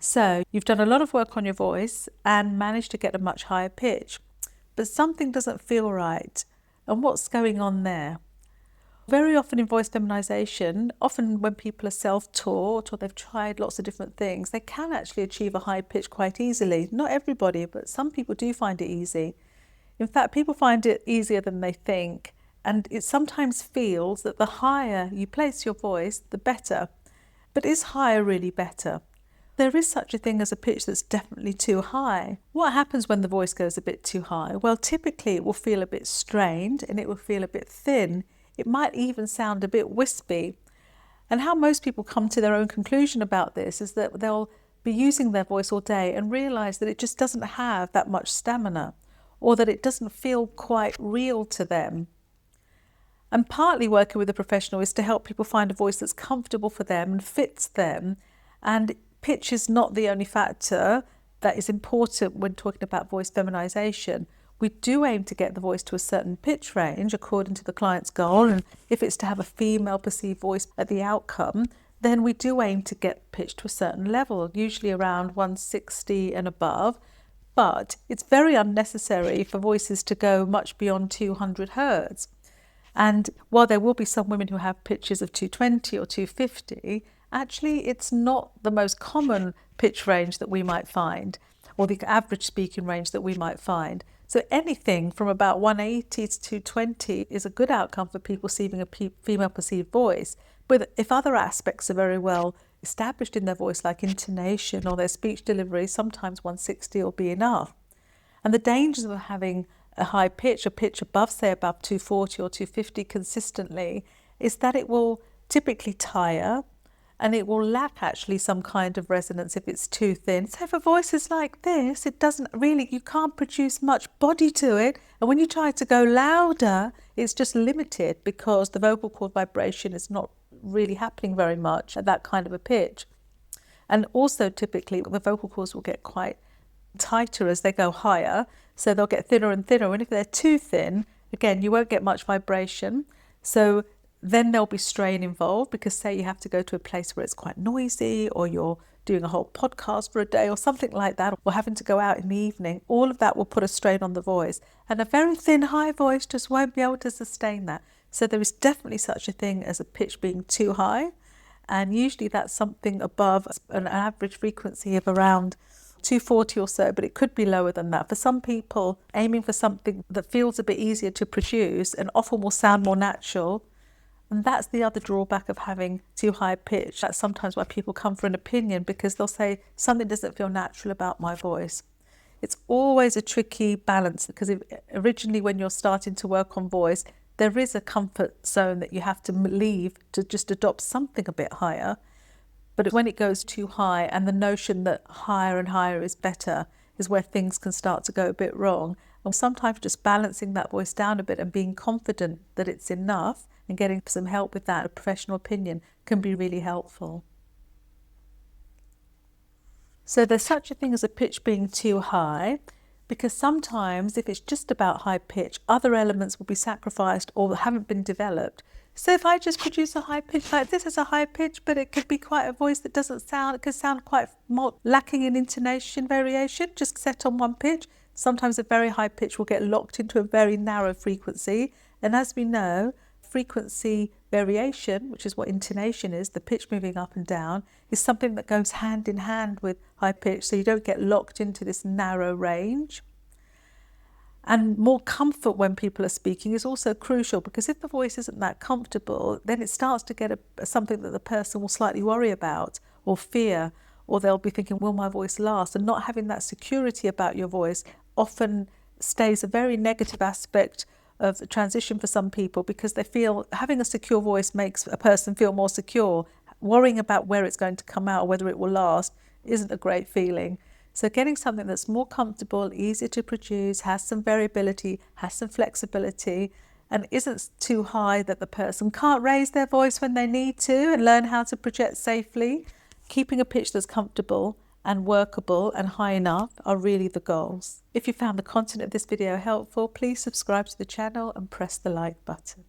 So you've done a lot of work on your voice and managed to get a much higher pitch, but something doesn't feel right. And what's going on there? Very often in voice feminization, often when people are self-taught or they've tried lots of different things, they can actually achieve a high pitch quite easily. Not everybody, but some people do find it easy. In fact, people find it easier than they think. And it sometimes feels that the higher you place your voice, the better. But is higher really better? There is such a thing as a pitch that's definitely too high. What happens when the voice goes a bit too high? Well, typically it will feel a bit strained and it will feel a bit thin. It might even sound a bit wispy. And how most people come to their own conclusion about this is that they'll be using their voice all day and realise that it just doesn't have that much stamina, or that it doesn't feel quite real to them. And partly working with a professional is to help people find a voice that's comfortable for them and fits them. And pitch is not the only factor that is important when talking about voice feminization. We do aim to get the voice to a certain pitch range according to the client's goal, and if it's to have a female perceived voice at the outcome, then we do aim to get pitch to a certain level, usually around 160 and above. But it's very unnecessary for voices to go much beyond 200 hertz. And while there will be some women who have pitches of 220 or 250, actually it's not the most common pitch range that we might find, or the average speaking range that we might find. So anything from about 180 to 220 is a good outcome for people receiving a female perceived voice. But if other aspects are very well established in their voice, like intonation or their speech delivery, sometimes 160 will be enough. And the dangers of having a high pitch, a pitch above, say, above 240 or 250 consistently, is that it will typically tire, and it will lack actually some kind of resonance if it's too thin. So if a voice is like this, it doesn't really, you can't produce much body to it. And when you try to go louder, it's just limited because the vocal cord vibration is not really happening very much at that kind of a pitch. And also typically the vocal cords will get quite tighter as they go higher. So they'll get thinner and thinner. And if they're too thin, again, you won't get much vibration. So then there'll be strain involved because, say, you have to go to a place where it's quite noisy, or you're doing a whole podcast for a day or something like that, or having to go out in the evening. All of that will put a strain on the voice, and a very thin high voice just won't be able to sustain that. So there is definitely such a thing as a pitch being too high, and usually that's something above an average frequency of around 240 or so, but it could be lower than that. For some people, aiming for something that feels a bit easier to produce and often will sound more natural. And that's the other drawback of having too high a pitch. That's sometimes why people come for an opinion, because they'll say something doesn't feel natural about my voice. It's always a tricky balance, because originally when you're starting to work on voice, there is a comfort zone that you have to leave to just adopt something a bit higher. But when it goes too high, and the notion that higher and higher is better, is where things can start to go a bit wrong. And sometimes just balancing that voice down a bit and being confident that it's enough and getting some help with that, a professional opinion, can be really helpful. So there's such a thing as a pitch being too high, because sometimes if it's just about high pitch, other elements will be sacrificed or haven't been developed. So if I just produce a high pitch like this as a high pitch, but it could be quite a voice that doesn't sound, it could sound quite more lacking in intonation variation, just set on one pitch. Sometimes a very high pitch will get locked into a very narrow frequency. And as we know, frequency variation, which is what intonation is, the pitch moving up and down, is something that goes hand in hand with high pitch, so you don't get locked into this narrow range. And more comfort when people are speaking is also crucial, because if the voice isn't that comfortable, then it starts to get something that the person will slightly worry about or fear, or they'll be thinking, will my voice last? And not having that security about your voice often stays a very negative aspect of the transition for some people, because they feel having a secure voice makes a person feel more secure. Worrying about where it's going to come out or whether it will last isn't a great feeling. So getting something that's more comfortable, easier to produce, has some variability, has some flexibility, and isn't too high that the person can't raise their voice when they need to and learn how to project safely. Keeping a pitch that's comfortable and workable and high enough are really the goals. If you found the content of this video helpful, please subscribe to the channel and press the like button.